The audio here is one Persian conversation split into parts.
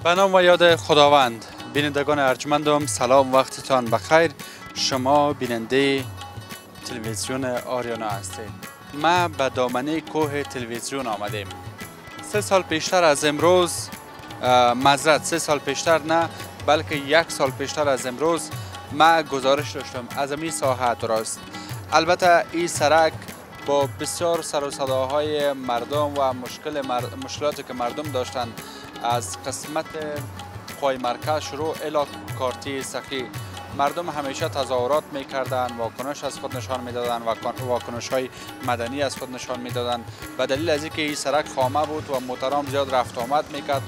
به نام و یاد خداوند. بینندگان ارجمندم سلام، وقتتان بخیر. شما بیننده تلویزیون آریانا هستید. ما به دامنه کوه تلویزیون آمدیم. 3 سال پیشتر از امروز، معذرت 3 سال پیشتر نه بلکه 1 سال پیشتر از امروز ما گزارش داشتم از این ساحه درست. البته این سرک با بسیار سر و صداهای مردم و مشکلاتی که مردم داشتن از قسمت قای مرکز شروع الی کارتی سخی، مردم همیشه تظاهرات میکردن، واکنش از خود نشان میدادن و واکنش های مدنی از خود نشان میدادن به دلیل از اینکه این سرک خامه بود و موترام زیاد رفت آمد میکرد.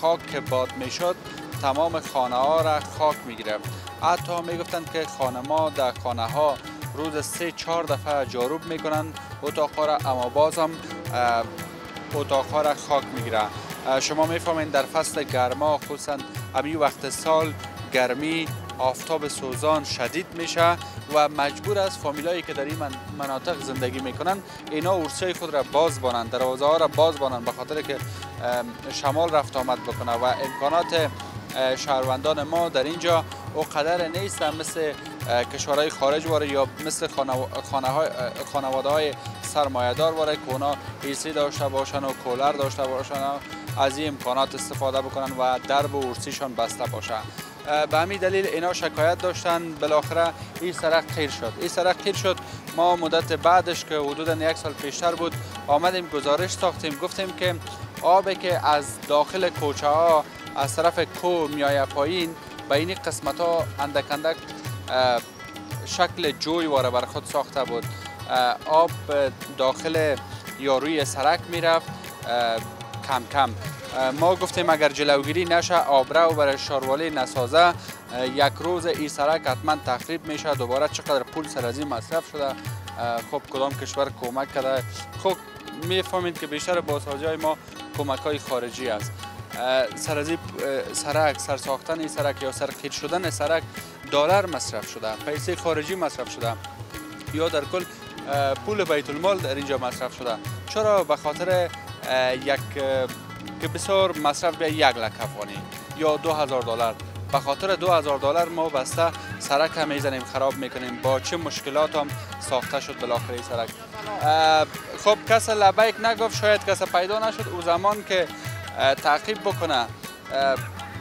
خاک که باد میشد تمام خانه ها را خاک میگرفت. حتی میگفتند که خانما در خانه ها روز 3-4 دفعه جاروب میکنن اتاقها را، اما باز هم اتاقها را خاک میگیره. شما میفهمین در فصل گرما خصوصا امی وقت سال گرمی آفتاب سوزان شدید میشه و مجبور است فامیلایی که در این مناطق زندگی میکنن اینا ورسای خود را باز بانند، دروازه ها را باز بانند، به خاطر که شمال رفت آمد بکنه و امکانات شهروندان ما در اینجا او قدر نیست مثل کشورهای خارج واره یا مثل خانواده های سرمایه‌دار واره که اونا ایسی داشته باشن و کولر داشته باشن و از این امکانات استفاده بکنن و درب و ارسیشان بسته باشه. به همین دلیل اینا شکایت داشتن. بالاخره این سرک خیر شد. این سرک خیر شد. ما مدت بعدش که حدودا 1 سال پیشتر بود آمدیم گزارش ساختیم، گفتیم که آبی که از داخل کوچه ها از طرف کو میایه پایین به این قسمت ها اندک اندک شکل جوی واره بر خود ساخته بود. آب داخل یاروی سرک میرفت کم کم. ما گفتیم اگر جلوگیری نشه، آبرو برای شاروالی نسازه، 1 روز این سرک حتما تخریب میشه. دوباره چقدر پول سر از این مصرف شده، خب کدام کشور کمک کرده. خب میفهمید که بیشتر بازسازی های ما کمک های خارجی است. سر از این سرک، سر ساختن این سرک یا سرخیر شدن سرک دلار مصرف شده، پیسه خارجی مصرف شده یا در کل پول بیت المال در اینجا مصرف شده. چرا؟ به خاطر یک که بسیار مصرف به 1 لک افغانی یا $2000. به خاطر $2000 ما بسته سرک هم میزنیم، خراب میکنیم. با چه مشکلات هم ساخته شد بالاخره این سرک. خب کس لبیک نگفت، شاید کس پیدا نشد او زمان که تعقیب بکنه.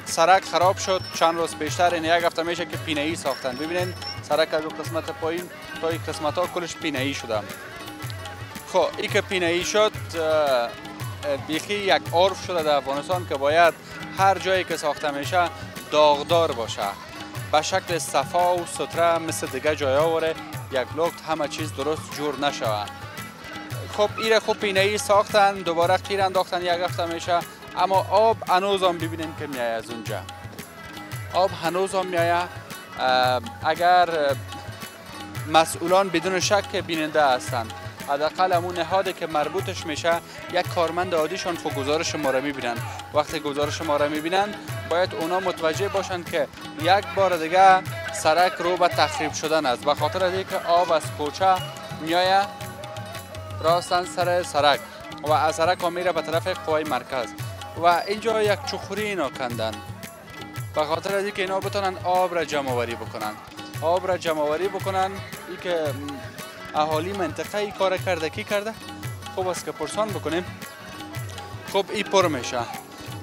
سرک خراب شد چند روز پیشتر، این 1 هفته میشه که پینه ای ساختن. ببینید سرک از قسمت پایین تا این قسمت ها کلش پینه ای شده. خب این که پینه ای شد بیخی یک عرف شده در افغانستان که باید هر جایی که ساخته میشه داغدار باشه، به شکل صفا و ستره مثل دیگه جایا وره یک لخت همه چیز درست جور نشود. خب ایره خوب پینه ای ساختن، دوباره قیر انداختن 1 هفته میشه، اما آب هنوز هم ببینیم که میایه از اونجا. آب هنوز هم میایه. اگر مسئولان بدون شک بیننده هستند، حداقل همون نهادی که مربوطش میشه یک کارمند عادیشان خود گزارش ما را میبینن. وقتی گزارش ما را میبینن باید اونا متوجه باشند که 1 بار دیگه سرک رو به تخریب شدن است، به خاطر از اینکه آب از کوچه میایه راستن سر سرک و از سرک ها میره به طرف قوای مرکز و اینجا یک چخوری اینا کندن به خاطر از اینکه اینا بتونن آب را جمع آوری بکنن. آب را جمع آوری بکنن. این که اهالی منطقه ای کار کرده، کی کرده؟ خوب است که پرسان بکنیم. خب این پر میشه.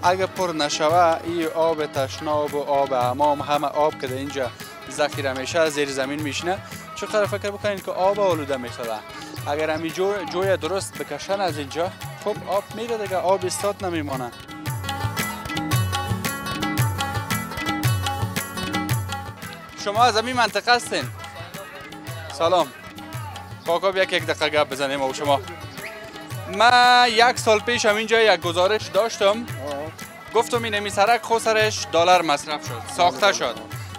اگه پر نشوه این آب تشناب و آب حمام، همه آب که در اینجا ذخیره میشه زیر زمین میشینه. چقدر فکر بکنین که آب آلوده میشه. اگر همین جوی درست بکشن از اینجا، خب آب میره دیگه، آب استاد نمیمانه. شما از همین منطقه هستین؟ سلام. کاکا بیا که 1 دقیقه گپ بزنیم او شما. من 1 سال پیش همینجا یک گزارش داشتم، گفتم این سرک خسرش $1 مصرف شد، ساخته شد.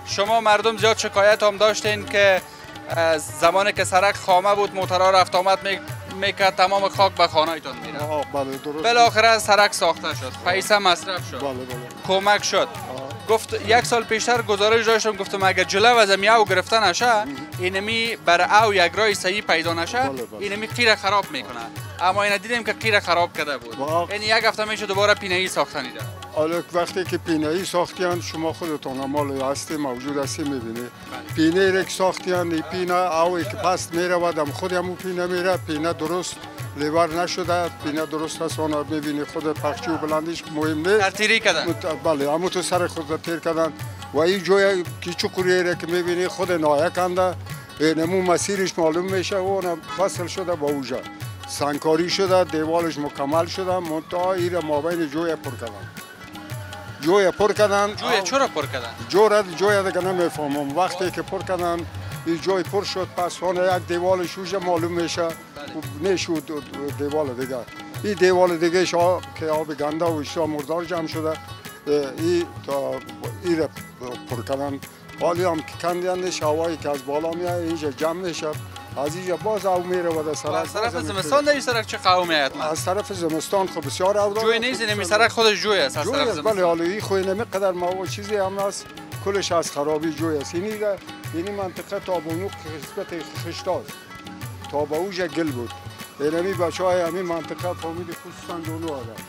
شما مردم زیاد شکایت هم داشتین که زمانی که سرک خامه بود موترها رفت آمد میکرد، تمام خاک به خانه ایتان میره. بله درست. بالاخره سرک ساخته شد، پیسه مصرف شد. بله. کمک شد. گفت 1 سال پیشتر گزارش داشتم، گفتم اگر جلو از او گرفته نشه، اینمی بر او یک راه صحیح پیدا نشه، اینمی قیر خراب میکنه. اما اینا دیدیم که قیر خراب کرده بود. این 1 هفته میشه دوباره پینه ای ساختن ایده. حالا وقتی که پینه‌ای ساختیان شما خودتون مال هستی موجود هستی میبینید. پینه را که ساختیان این پینه اوی که پس میره دم خود همون پینه میره. پینه درست لیور نشده، پینه درست هست. اون میبینی خود پخچی و بلندیش مهم نیست. ترتیری کردن. بله همون تو سر خود تیر کردن و این جای کیچوکوری را که میبینی خود نایه کنده. نمو مسیرش معلوم میشه و اون فصل شده با اوجا سنگکاری شده، دیوالش مکمل شده. منتها این مابین جوی پر کردن. جوی پر کردن. جوی چرا پر کردن؟ جوی دیگه نمیفهمم. وقتی که پر کردن این جوی پر شد پس اون یک دیوالش اوجا معلوم میشه. نشود دیوال دیگه. این دیوال دیگه که آب گنده و اشتها مردار جمع شده. این را پر کردن. حالی هم که کندیانش هوایی که از بالا میاد اینجا جمع میشه. از اینجا باز او میره و در سرک. از طرف زمستان در این سرک چه قومی هست؟ از طرف زمستان خب بسیار او جوی نیست، نمی سرک خودش جوی است از طرف زمستان. بله حالا این خوی نمیقدر ما چیزی هم هست کلش از خرابی جوی است. یعنی منطقه تا بونو قسمت خشتاست تا با اوجا گل بود. اینمی بچه های همین منطقه فامیلی خصوصا دونو آدم.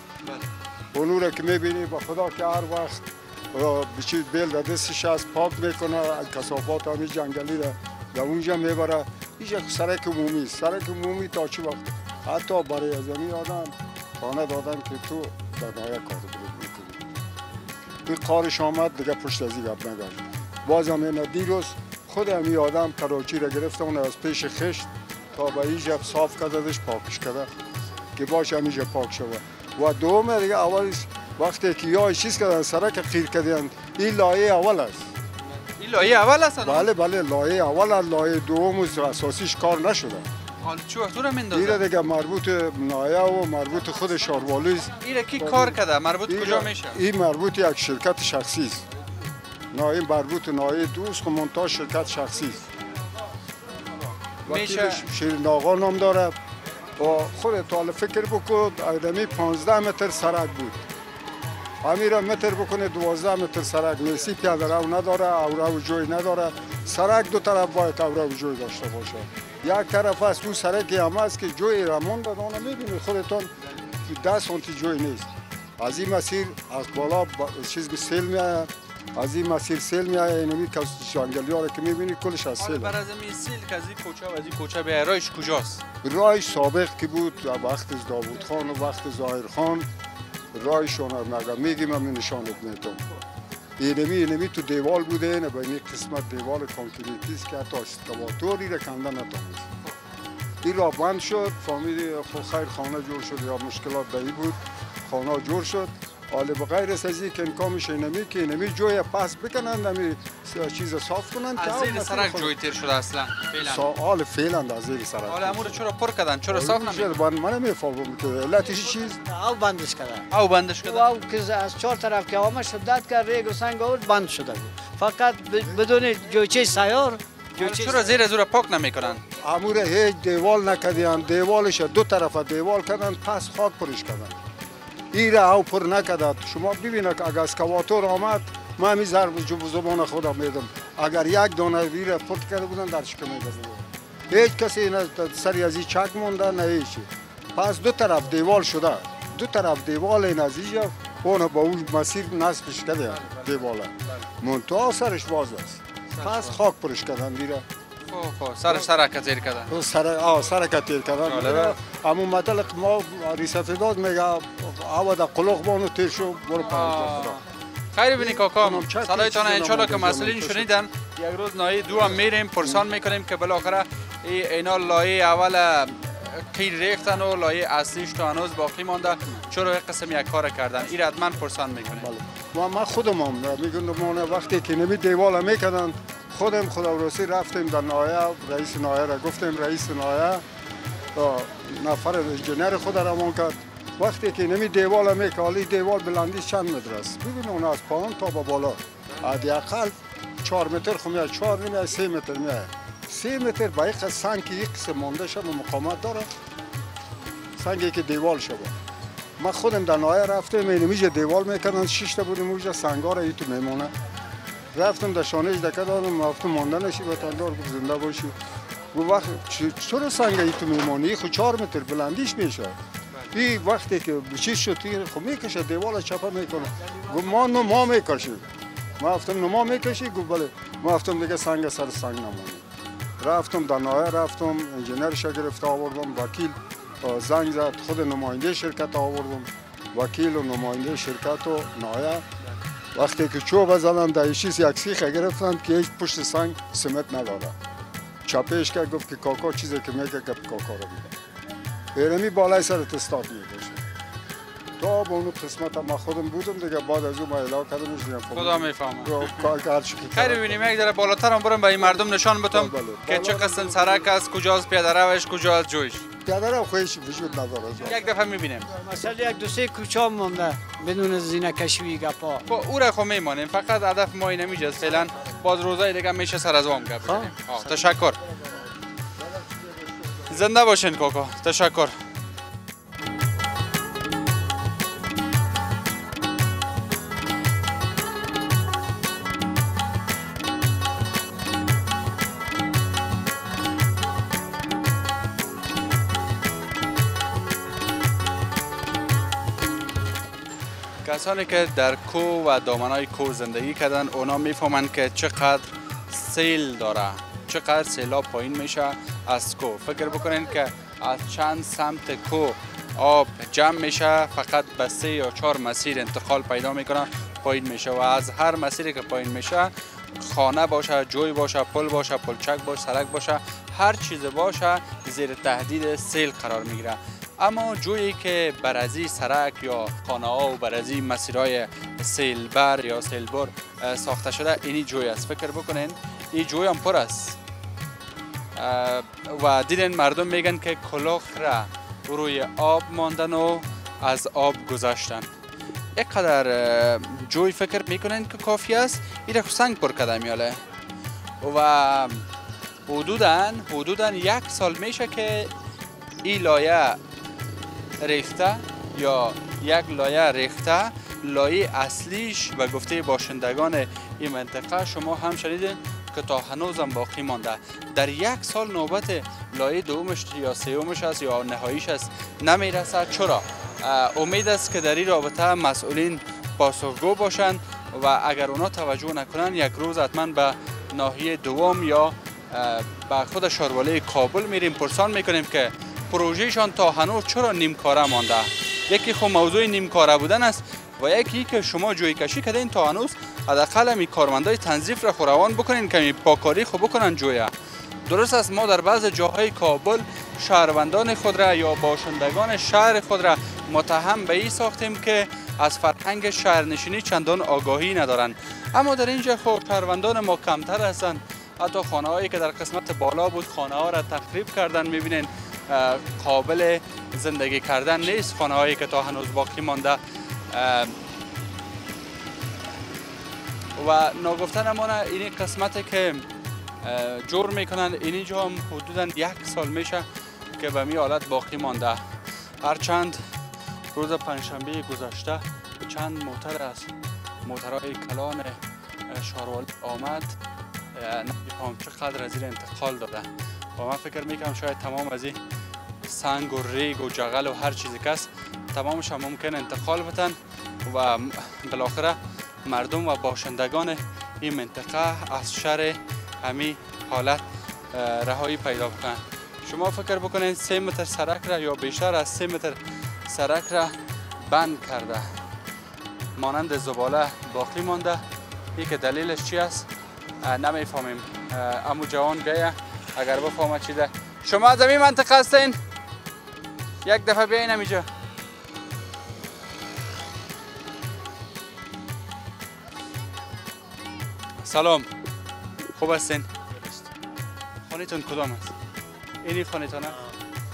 اونو را که میبینی با خدا که هر وقت بچید بیل در دستش از پاک میکنه کثافات همین جنگلی را در اونجا میبره. اینجا سرک عمومی است. سرک عمومی تا چه وقت حتی برای از این آدم خانه دادن که تو در نایه کار میکنی. این کارش آمد دیگه پشت از این گپ نگرد. باز هم این دیروز خود همی آدم کراچی را گرفته اون از پیش خشت تا به اینجا صاف کردش پاکش کرده که باشه همیجا پاک شده. و دوم دیگه اولش وقتی که یا چیز کردن سرک خیر کردن این لایه اول است. این لایه اول است؟ بله لایه اول است. لایه دوم اساسیش کار نشده. حالا چه وقت رو میندازه؟ این دیگه مربوط نایه و مربوط خود شاروالی است. این کی کار کرده؟ مربوط کجا میشه؟ این مربوط یک شرکت شخصی است. این مربوط نایه دوست که منتها شرکت شخصی است. میشه شیرین آقا نام داره. و خودت حالا فکر بکن آدمی 15 متر سرک بود. همین متر بکنه 12 متر سرک نیستی پیاده رو نداره، اورا و جوی نداره. سرک دو طرف باید اورا و جوی داشته باشه. یک طرف است اون سرکی هم است که جوی رمون داد اون میبینید خودتون 10 سانتی جوی نیست. از این مسیر از بالا چیز به سیل میاد. از این مسیر سیل میاد. اینمی که جنگلی ها که میبینید کلش از سیل. بر از این سیل که از این کوچه و از این کوچه به راهش کجاست؟ راهش سابق که بود وقت داوود خان و وقت ظاهر خان راهشون نگم میگیم من نشانت میدم. اینمی تو دیوال بوده نه به این قسمت دیوال کانکریتی است که حتی اسکواتوری را کنده نتونست. این راه بند شد. فامیلی خیر خانه جور شد یا مشکلات دایی بود خانه جور شد. حالا بغیر از این که انکامش اینمی که اینمی جوی پس بکنن نمی چیز صاف کنن از زیر سرک جوی تیر شده اصلا حال فعلا از زیر سرک. حالا امور چرا پر کردن؟ چرا صاف نمیکنن؟ من نمیفهمم که علتش چیز او بندش کرده. او که از چهار طرف که آمد شدت کرد ریگ و سنگ آورد بند شده بود. فقط بدون جویچه سیار. چرا زیر زور پاک نمیکنن؟ امور هیچ دیوال نکردن. دیوالش دو طرف دیوال کردن پس خاک پرش کردن. این را او پر نکرد. شما ببینید که اگر اسکواتور آمد من همی ضرب زبان خودم میدم. اگر یک دانه این را پر کرده بودن درش که میدازم. هیچ کسی سری از این چک مونده نه هیچی. پس دو طرف دیوال شده. دو طرف دیوال این از اینجا اون با اون مسیر نصبش کرده دیواله. منتها سرش باز است. پس خاک پرش کردن دیره. سرک تیر کردن. سرک تیر کردن. اما مثلا ما ریسفیداد میگه آوا در قلوق بانو تیر شو برو پنج. خیلی بینی کاکا صدایتان انشالله که مسئولین شنیدن. یک روز نایه دو هم میریم پرسان میکنیم که بالاخره اینا لایه اول قیر ریختن و لایه اصلیش تو هنوز باقی مانده چرا یک قسم یک کار کردن این حتما پرسان میکنیم. ما خودم هم میگم وقتی که نمی دیوال میکردن خودم خداوسی رفتیم در نایه رئیس نایه را گفتیم رئیس نایه نفر انجینر خود را مان کرد وقتی که نمی دیوال میکالی دیوال بلندیش چند متر است ببین اون از پایین تا به بالا حداقل 4 متر خو 4 نمیاد 3 متر میاد 3 متر با یک سنگ که یک قسم مانده شد مقاومت داره سنگی که دیوال شد ما خودم در نایه رفتم اینمیجا دیوال میکردن 6 تا بودیم اونجا سنگا را ایتو میمونه رفتم در شانهش دکه دادم رفتم مانده نشی وطندار زنده باشی گفت وقت چرا سنگ ایتو میمونی خود 4 متر بلندیش میشه این وقتی که چیز شد خب میکشه دیوار چپه میکنه. گفت ما نما میکشیم. ما گفتم نما میکشی؟ گفت بله. ما گفتم دیگه سنگ سر سنگ نمونی. رفتم در نایه رفتم انجینرش گرفت آوردم، وکیل زنگ زد، خود نماینده شرکت آوردم، وکیل و نماینده شرکت و نایه. وقتی که چوب زدن در چیز یک سیخ گرفتن که هیچ پشت سنگ سمت نداره. چپش که گفت که کاکا چیزی که میگه گفت کاکا رو میگه. برمی بالای سر تستات میکشه. تا به اون قسمت ما خودم بودم دیگه، بعد از اون ما اعلام کردمش دیگه. خدا میفهمه. خیر ببینیم یک ذره بالاتر هم برم به این مردم نشان بدم که چه قسم سرک است، کجاست پیاده روش، کجاست جویش. پیاده رو خودش وجود نداره. یک دفعه میبینیم. مثلا یک دو سه کوچه مونده بدون زینه کشوی گپا. خب او را خب میمانیم، فقط هدف ما اینه میجاست فعلا. باز روزای دیگه میشه سر از وام گپ بزنیم. تشکر. زنده باشین کاکا. تشکر. کسانی که در کوه و دامنای کوه زندگی کردن اونا میفهمند که چقدر سیل داره، چقدر سیلاب پایین میشه از کوه. فکر بکنین که از چند سمت کوه آب جمع میشه، فقط به 3 یا 4 مسیر انتقال پیدا میکنه، پایین میشه و از هر مسیری که پایین میشه، خانه باشه، جوی باشه، پل باشه، پلچک باشه، سرک باشه، هر چیز باشه زیر تهدید سیل قرار میگیره. اما جویی که بر از این سرک یا خانه ها و بر از این مسیرهای سیلبر یا سیلبر ساخته شده، اینی جوی است. فکر بکنین این جوی هم پر است و دیدن مردم میگن که کلاخ را روی آب ماندن و از آب گذاشتن. اینقدر جوی فکر میکنن که کافی است این را سنگ پر کرده میاله و حدوداً 1 سال میشه که این لایه ریخته یا یک لایه ریخته. لایه اصلیش و گفته باشندگان این منطقه شما هم شنیدین که تا هنوزم باقی مانده. در 1 سال نوبت لایه دومش یا سومش است یا نهاییش است نمیرسه. چرا؟ امید است که در این رابطه مسئولین پاسخگو باشند و اگر اونا توجه نکنن یک روز حتما به ناحیه دوم یا به خود شارواله کابل میریم، پرسان میکنیم که پروژهشان تا هنوز چرا نیمکاره مانده. یکی خب موضوع نیمکاره بودن است و یکی که شما جوی کشی کردین تا هنوز حداقل می کارمندای تنظیف را خوروان بکنین که می پاکاری خوب بکنن جویا. درست است ما در بعض جاهای کابل شهروندان خود را یا باشندگان شهر خود را متهم به این ساختیم که از فرهنگ شهرنشینی چندان آگاهی ندارند، اما در اینجا خب شهروندان ما کمتر هستند. حتی خانه هایی که در قسمت بالا بود خانه ها را تخریب کردن، میبینین قابل زندگی کردن نیست. خانه هایی که تا هنوز باقی مانده و ناگفتن امانه این قسمتی که جور میکنن اینجا هم حدودا 1 سال میشه که به می حالت باقی مانده. هرچند روز پنجشنبه گذشته چند موتر از موترهای کلان شاروال آمد، نمیفهم چقدر از این انتقال داده و من فکر میکنم شاید تمام از این سنگ و ریگ و جغل و هر چیزی که است تمامش هم ممکن انتقال بتن و بالاخره مردم و باشندگان این منطقه از شر همین حالت رهایی پیدا بکنن. شما فکر بکنید 3 متر سرک را یا بیشتر از 3 متر سرک را بند کرده، مانند زباله باقی مانده. این که دلیلش چی است نمیفهمیم. امو جوان گیه اگر بفهمه چی ده. شما از این منطقه هستین؟ یک دفعه بیاین اینجا. سلام، خوب هستین؟ خانه‌تون کدام است؟ اینی خانه‌تونه؟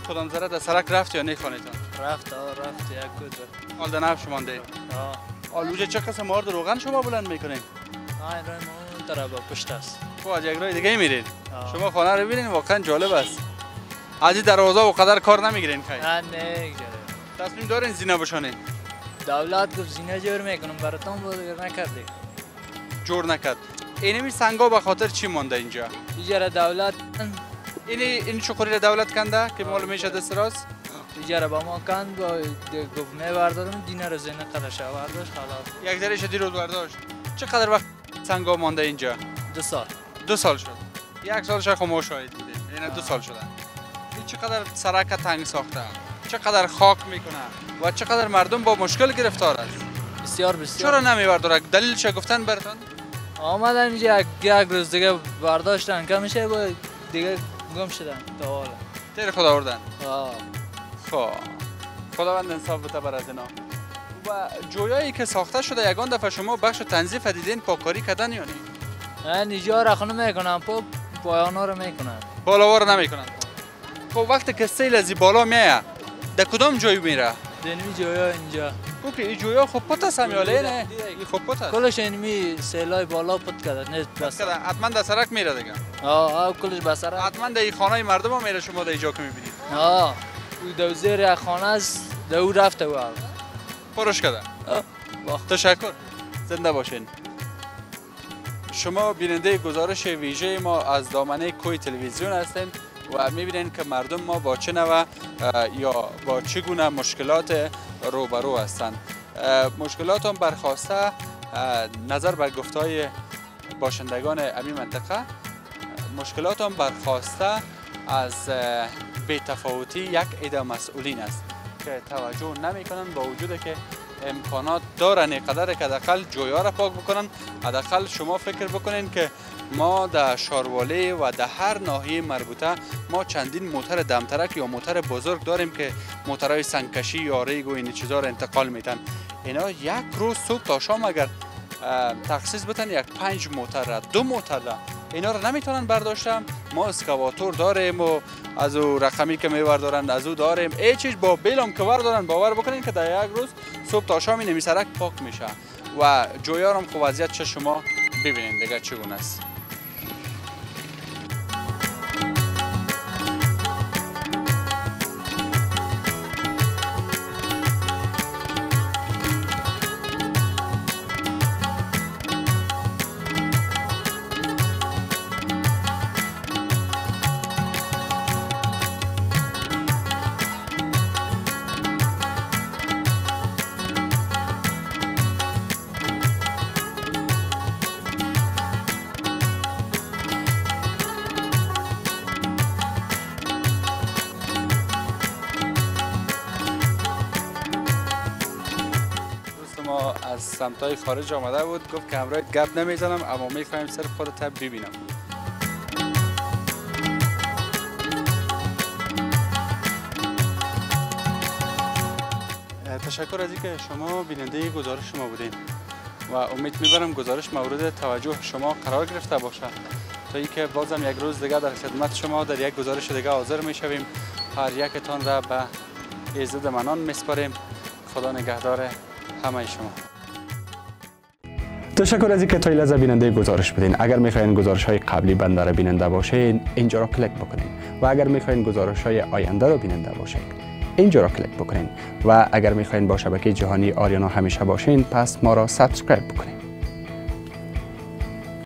کدام ذره در سرک رفت یا نه خانه‌تون؟ رفت یک کجا. حال در نفش مانده؟ آلوجه چه قسم آرد روغن شما بلند میکنین؟ این راه ما اون طرف پشت است. خب از یک راه دیگه میرین؟ شما خانه رو ببینین واقعا جالب است. از این دروازه و قدر کار نمیگیرین خیلی؟ نه نمیگیره. تصمیم دارین زینه بشانین؟ دولت گفت زینه جور میکنم براتون بود نکردی. جور نکرد. اینمی سنگا به خاطر چی مانده اینجا؟ اینجا دولت این چقوری دولت کنده که معلوم میشه دست راست؟ دیگه با ما کند با گفت میبردارم دینه رو زینه قدرش برداشت خلاص. یک ذره دیروز برداشت. چقدر وقت سنگا مانده اینجا؟ 2 سال. 2 سال شد. 1 سالش خو ما شاهد بودیم. یعنی 2 سال شدن. این چقدر سرک تنگ ساخته، چقدر خاک میکنه و چقدر مردم با مشکل گرفتار است. بسیار. چرا نمیبرداره؟ دلیلش گفتن براتون؟ آمدن اینجا یک روز دیگه برداشتن که میشه با دیگه گم شدن تا حالا. تیر خدا آوردن. خب خداوند انصاف بده بر از اینا. و جویایی که ساخته شده یگان دفعه شما بخش تنظیف دیدین پاککاری کردن یا نه؟ اینجا را خونه میکنن پایانا رو میکنن. بالاوار نمیکنن. خب وقتی که سیل از بالا میاد در کدام جای میره؟ دنمی جویا اینجا. اوکی این جویا خب پت است همیاله نه؟ این خب پت است. کلش اینمی سیلای بالا پت کرده نه بس. حتما در سرک میره دیگه. کلش به سرک. حتما در خانه مردم هم میره شما در اینجا که میبینید. او دو زیر خانه است دو رفته و پرش کرده. تشکر. زنده باشین. شما بیننده گزارش ویژه ما از دامنه کوی تلویزیون هستین و میبینین که مردم ما با چه نوع یا با چگونه مشکلات روبرو هستند. مشکلات هم برخواسته نظر بر گفتهای باشندگان امی منطقه، مشکلات هم برخواسته از بی‌تفاوتی یک عده مسئولین است که توجه نمیکنن با وجود که امکانات دارن اینقدر که حداقل جویا را پاک بکنن. حداقل شما فکر بکنین که ما در شارواله و در هر ناحیه مربوطه ما چندین موتر دمترک یا موتر بزرگ داریم که موترهای سنگکشی یا ریگ و این چیزا را انتقال میتن. اینا یک روز صبح تا شام اگر تخصیص بتن یک 5 موتر را 2 موتر را اینا رو نمیتونن برداشتن. ما اسکواتور داریم و از او رقمی که میوردارن از او داریم. ای چیز با بیلم که وردارن باور بکنین که در یک روز صبح تا شام این سرک پاک میشه و جویارم خب وضعیت چه شما ببینید دیگه چگونه است. از سمتای خارج آمده بود گفت که همراهت گپ نمیزنم اما میخوایم صرف خودت ببینم. تشکر از اینکه شما بیننده گزارش ما بودین و امید میبرم گزارش مورد توجه شما قرار گرفته باشه تا اینکه بازم یک روز دیگه در خدمت شما در یک گزارش دیگه حاضر میشویم. هر یکتان را به عزت منان میسپاریم. خدا نگهدار همه شما. تشکر از اینکه تا این لحظه بیننده گزارش بودین. اگر میخواین گزارش های قبلی بنده را بیننده باشین اینجا را کلیک بکنین و اگر میخواین گزارش های آینده را بیننده باشین اینجا را کلیک بکنین و اگر میخواین با شبکه جهانی آریانا همیشه باشین پس ما را سابسکرایب بکنین.